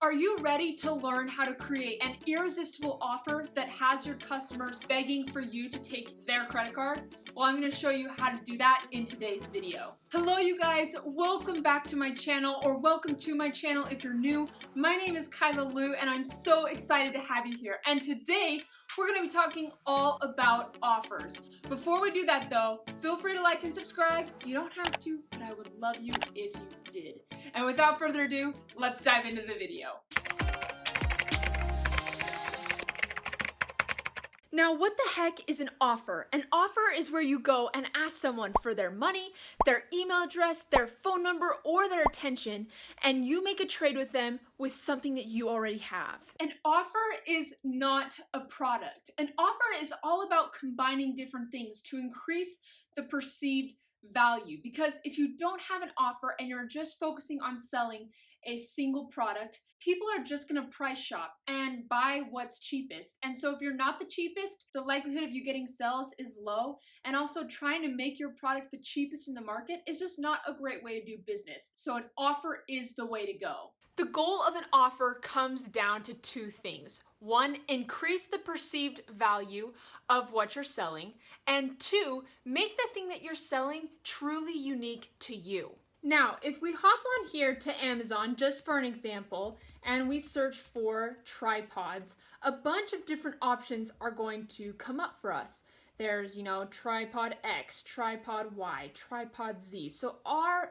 Are you ready to learn how to create an irresistible offer that has your customers begging for you to take their credit card? Well, I'm going to show you how to do that in today's video. Hello, you guys. Welcome back to my channel, or welcome to my channel if you're new. My name is Kyla Lou, and I'm so excited to have you here. And today, we're going to be talking all about offers. Before we do that though, feel free to like and subscribe. You don't have to, but I would love you if you did. And without further ado, let's dive into the video. Now, what the heck is an offer? An offer is where you go and ask someone for their money, their email address, their phone number, or their attention, and you make a trade with them with something that you already have. An offer is not a product. An offer is all about combining different things to increase the perceived value. Because if you don't have an offer and you're just focusing on selling a single product, people are just gonna price shop and buy what's cheapest. And so if you're not the cheapest, the likelihood of you getting sales is low. And also trying to make your product the cheapest in the market is just not a great way to do business. So an offer is the way to go. The goal of an offer comes down to two things. One, increase the perceived value of what you're selling. And two, make the thing that you're selling truly unique to you. Now, if we hop on here to Amazon, just for an example, and we search for tripods, a bunch of different options are going to come up for us. There's, tripod X, tripod Y, tripod Z. So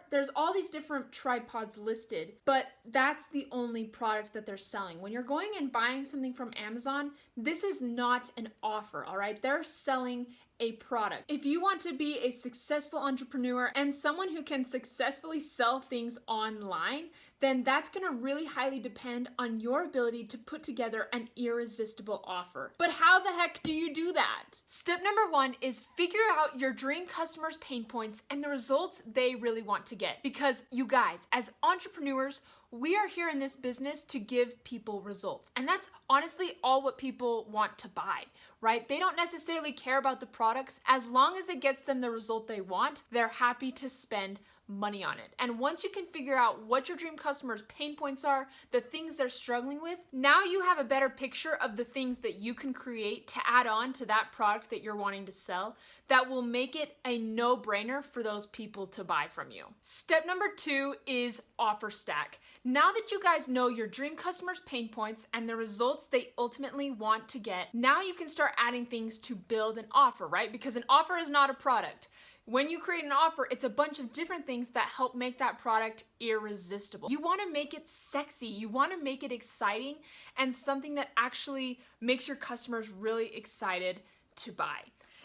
there's all these different tripods listed, but that's the only product that they're selling. When you're going and buying something from Amazon, this is not an offer, all right? They're selling a product. If you want to be a successful entrepreneur and someone who can successfully sell things online, then that's gonna really highly depend on your ability to put together an irresistible offer. But how the heck do you do that? Step number one is figure out your dream customers' pain points and the results they really want to get. Because you guys, as entrepreneurs, we are here in this business to give people results. And that's honestly all what people want to buy, right? They don't necessarily care about the products. As long as it gets them the result they want, they're happy to spend money on it. And once you can figure out what your dream customers' pain points are, the things they're struggling with, now you have a better picture of the things that you can create to add on to that product that you're wanting to sell that will make it a no-brainer for those people to buy from you. Step number two is offer stack. Now that you guys know your dream customers' pain points and the results they ultimately want to get, now you can start adding things to build an offer, right? Because an offer is not a product. When you create an offer, it's a bunch of different things that help make that product irresistible. You want to make it sexy, you want to make it exciting, and something that actually makes your customers really excited to buy.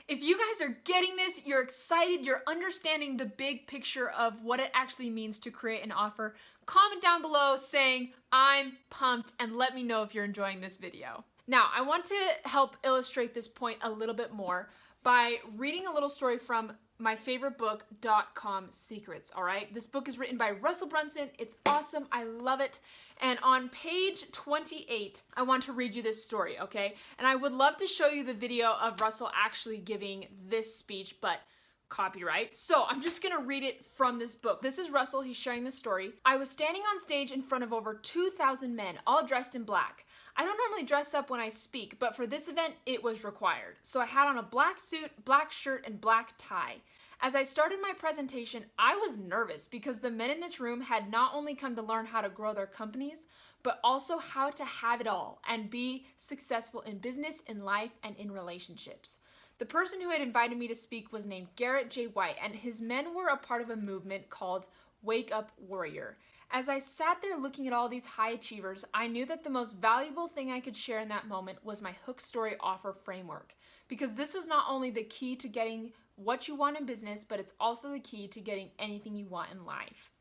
If you guys are getting this, you're excited, you're understanding the big picture of what it actually means to create an offer, comment down below saying, "I'm pumped," and let me know if you're enjoying this video. Now, I want to help illustrate this point a little bit more by reading a little story from my favorite book, .com Secrets, all right? This book is written by Russell Brunson. It's awesome. I love it. And on page 28, I want to read you this story, okay? And I would love to show you the video of Russell actually giving this speech, but copyright. So I'm just gonna read it from this book. This is Russell, he's sharing the story. "I was standing on stage in front of over 2,000 men, all dressed in black. I don't normally dress up when I speak, but for this event, it was required. So I had on a black suit, black shirt, and black tie. As I started my presentation, I was nervous because the men in this room had not only come to learn how to grow their companies, but also how to have it all and be successful in business, in life, and in relationships. The person who had invited me to speak was named Garrett J. White, and his men were a part of a movement called Wake Up Warrior. As I sat there looking at all these high achievers, I knew that the most valuable thing I could share in that moment was my hook story offer framework, because this was not only the key to getting what you want in business, but it's also the key to getting anything you want in life.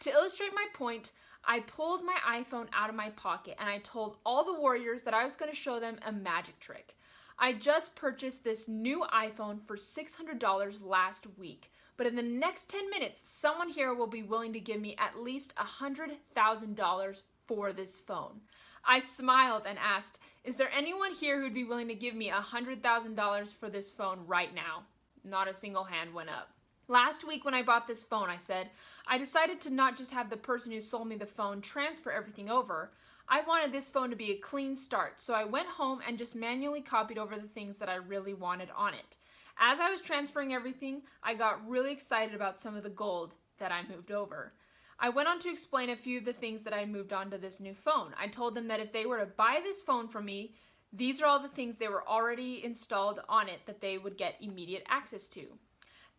To illustrate my point, I pulled my iPhone out of my pocket and I told all the warriors that I was going to show them a magic trick. I just purchased this new iPhone for $600 last week, but in the next 10 minutes, someone here will be willing to give me at least $100,000 for this phone. I smiled and asked, is there anyone here who'd be willing to give me $100,000 for this phone right now? Not a single hand went up. Last week when I bought this phone, I said, I decided to not just have the person who sold me the phone transfer everything over. I wanted this phone to be a clean start, so I went home and just manually copied over the things that I really wanted on it. As I was transferring everything, I got really excited about some of the gold that I moved over. I went on to explain a few of the things that I moved onto this new phone. I told them that if they were to buy this phone from me, these are all the things they were already installed on it that they would get immediate access to.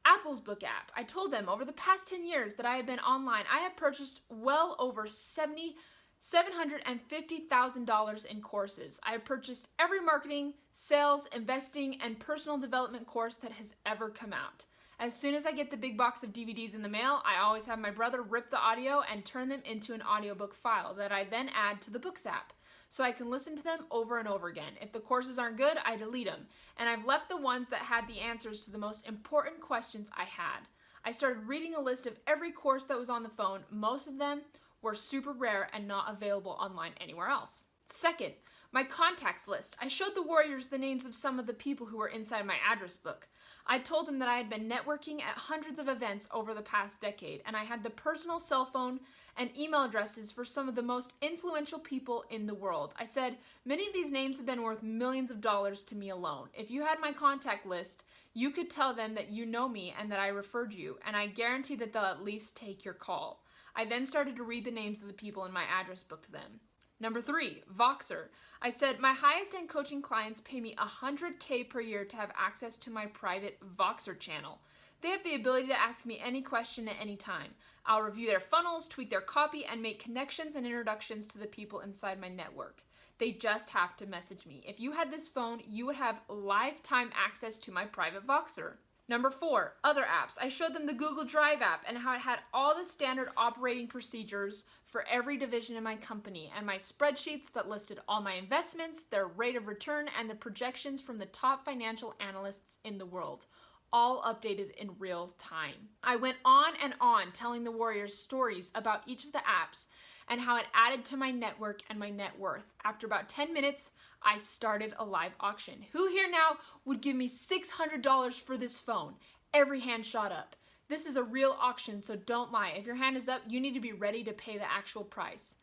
Apple's book app. I told them over the past 10 years that I have been online, I have purchased well over $750,000 in courses. I have purchased every marketing, sales, investing, and personal development course that has ever come out. As soon as I get the big box of DVDs in the mail, I always have my brother rip the audio and turn them into an audiobook file that I then add to the Books app, so I can listen to them over and over again. If the courses aren't good, I delete them, and I've left the ones that had the answers to the most important questions I had. I started reading a list of every course that was on the phone. Most of them were super rare and not available online anywhere else. Second, my contacts list. I showed the warriors the names of some of the people who were inside my address book. I told them that I had been networking at hundreds of events over the past decade, and I had the personal cell phone and email addresses for some of the most influential people in the world. I said, many of these names have been worth millions of dollars to me alone. If you had my contact list, you could tell them that you know me and that I referred you, and I guarantee that they'll at least take your call. I then started to read the names of the people in my address book to them. Number 3, Voxer. I said, my highest end coaching clients pay me $100K per year to have access to my private Voxer channel. They have the ability to ask me any question at any time. I'll review their funnels, tweak their copy, and make connections and introductions to the people inside my network. They just have to message me. If you had this phone, you would have lifetime access to my private Voxer. Number 4, other apps. I showed them the Google Drive app and how it had all the standard operating procedures for every division in my company, and my spreadsheets that listed all my investments, their rate of return, and the projections from the top financial analysts in the world, all updated in real time. I went on and on telling the warriors stories about each of the apps and how it added to my network and my net worth. After about 10 minutes, I started a live auction. Who here now would give me $600 for this phone? Every hand shot up. This is a real auction, so don't lie. If your hand is up, you need to be ready to pay the actual price.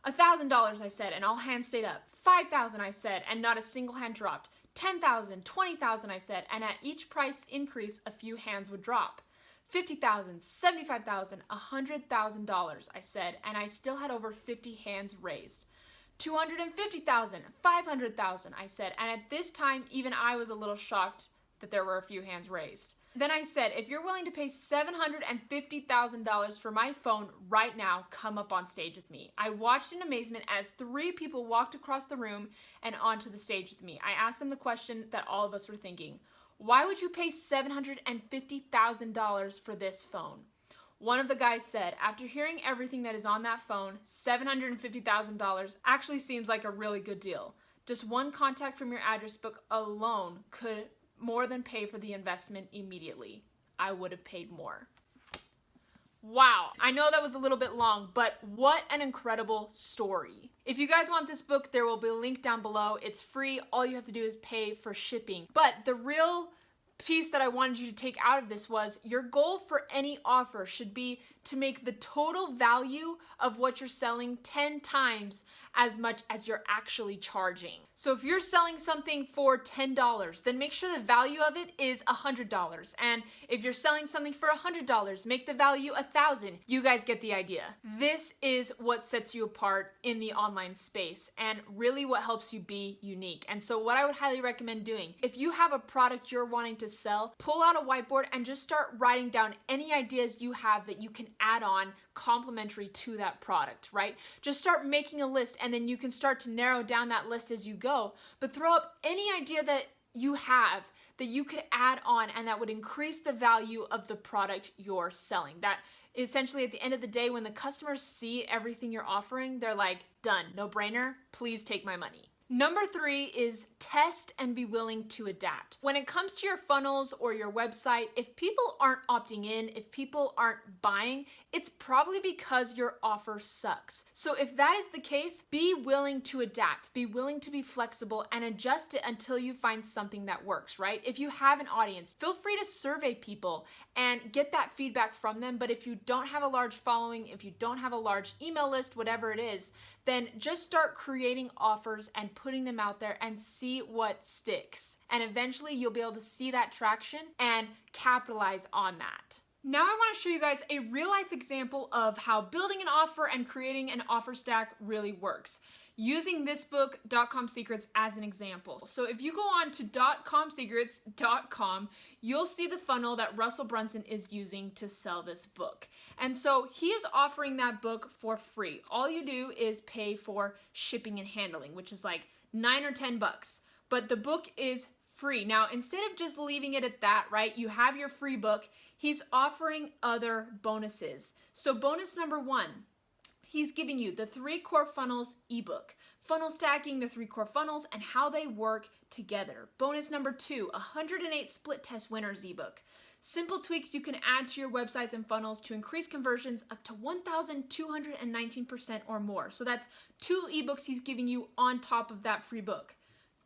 $1,000, I said, and all hands stayed up. $5,000, I said, and not a single hand dropped. $10,000, $20,000, I said, and at each price increase, a few hands would drop. $50,000, $75,000, $100,000, I said, and I still had over 50 hands raised. $250,000, $500,000, I said, and at this time, even I was a little shocked that there were a few hands raised. Then I said, if you're willing to pay $750,000 for my phone right now, come up on stage with me. I watched in amazement as 3 people walked across the room and onto the stage with me. I asked them the question that all of us were thinking. Why would you pay $750,000 for this phone? One of the guys said, after hearing everything that is on that phone, $750,000 actually seems like a really good deal. Just one contact from your address book alone could more than pay for the investment immediately. I would have paid more. Wow, I know that was a little bit long, but what an incredible story. If you guys want this book, there will be a link down below. It's free. All you have to do is pay for shipping. But the real piece that I wanted you to take out of this was your goal for any offer should be to make the total value of what you're selling 10 times as much as you're actually charging. So if you're selling something for $10, then make sure the value of it is $100. And if you're selling something for $100, make the value $1,000. You guys get the idea. This is what sets you apart in the online space and really what helps you be unique. And so what I would highly recommend doing, if you have a product you're wanting to sell, pull out a whiteboard and just start writing down any ideas you have that you can add on complementary to that product, right? Just start making a list and then you can start to narrow down that list as you go, but throw up any idea that you have that you could add on and that would increase the value of the product you're selling. That essentially at the end of the day, when the customers see everything you're offering, they're like, done, no brainer, please take my money. Number 3 is test and be willing to adapt. When it comes to your funnels or your website, if people aren't opting in, if people aren't buying, it's probably because your offer sucks. So if that is the case, be willing to adapt, be willing to be flexible and adjust it until you find something that works, right? If you have an audience, feel free to survey people and get that feedback from them. But if you don't have a large following, if you don't have a large email list, whatever it is, then just start creating offers and putting them out there and see what sticks. And eventually you'll be able to see that traction and capitalize on that. Now I want to show you guys a real life example of how building an offer and creating an offer stack really works, using this book, .com Secrets, as an example. So if you go on to .comsecrets.com, you'll see the funnel that Russell Brunson is using to sell this book. And so he is offering that book for free. All you do is pay for shipping and handling, which is like $9 or $10. But the book is free. Now, instead of just leaving it at that, right, you have your free book, he's offering other bonuses. So bonus number 1, he's giving you the 3 Core Funnels ebook, funnel stacking the 3 core funnels and how they work together. Bonus number 2, 108 split test winners ebook. Simple tweaks you can add to your websites and funnels to increase conversions up to 1,219% or more. So that's 2 ebooks he's giving you on top of that free book.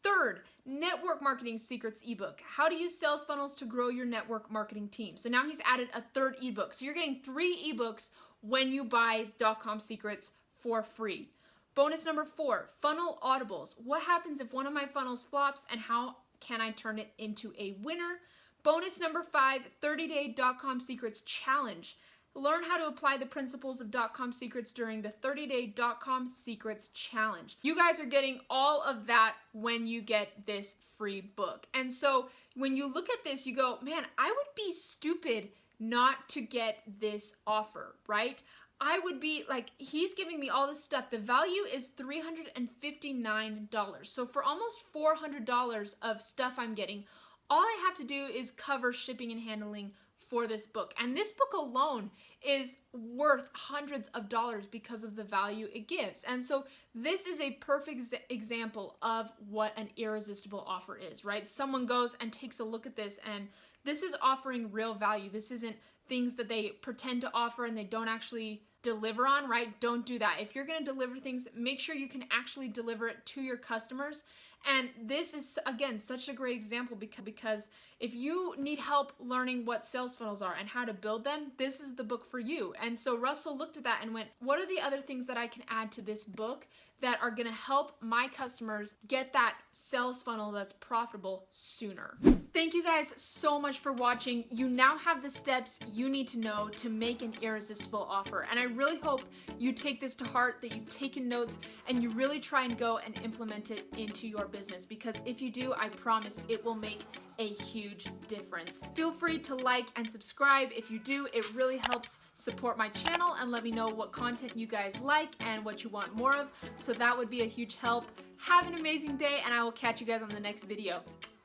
Third, Network Marketing Secrets ebook, how to use sales funnels to grow your network marketing team. So now he's added a 3rd ebook. So you're getting 3 ebooks when you buy .com Secrets for free. Bonus number 4, funnel audibles. What happens if one of my funnels flops and how can I turn it into a winner? Bonus number 5, 30-day .com Secrets challenge. Learn how to apply the principles of .com Secrets during the 30-day .com Secrets challenge. You guys are getting all of that when you get this free book. And so when you look at this, you go, man, I would be stupid not to get this offer, right? I would be like, he's giving me all this stuff. The value is $359. So for almost $400 of stuff I'm getting, all I have to do is cover shipping and handling for this book. And this book alone is worth hundreds of dollars because of the value it gives. And so this is a perfect example of what an irresistible offer is, right? Someone goes and takes a look at this, and this is offering real value. This isn't things that they pretend to offer and they don't actually deliver on, right? Don't do that. If you're going to deliver things, make sure you can actually deliver it to your customers. And this is, again, such a great example because if you need help learning what sales funnels are and how to build them, this is the book for you. And so Russell looked at that and went, what are the other things that I can add to this book that are going to help my customers get that sales funnel that's profitable sooner? Thank you guys so much for watching. You now have the steps you need to know to make an irresistible offer. And I really hope you take this to heart, that you've taken notes, and you really try and go and implement it into your business. Because if you do, I promise it will make a huge difference. Feel free to like and subscribe. If you do, it really helps support my channel and let me know what content you guys like and what you want more of. So that would be a huge help. Have an amazing day, and I will catch you guys on the next video.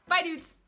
Bye, dudes.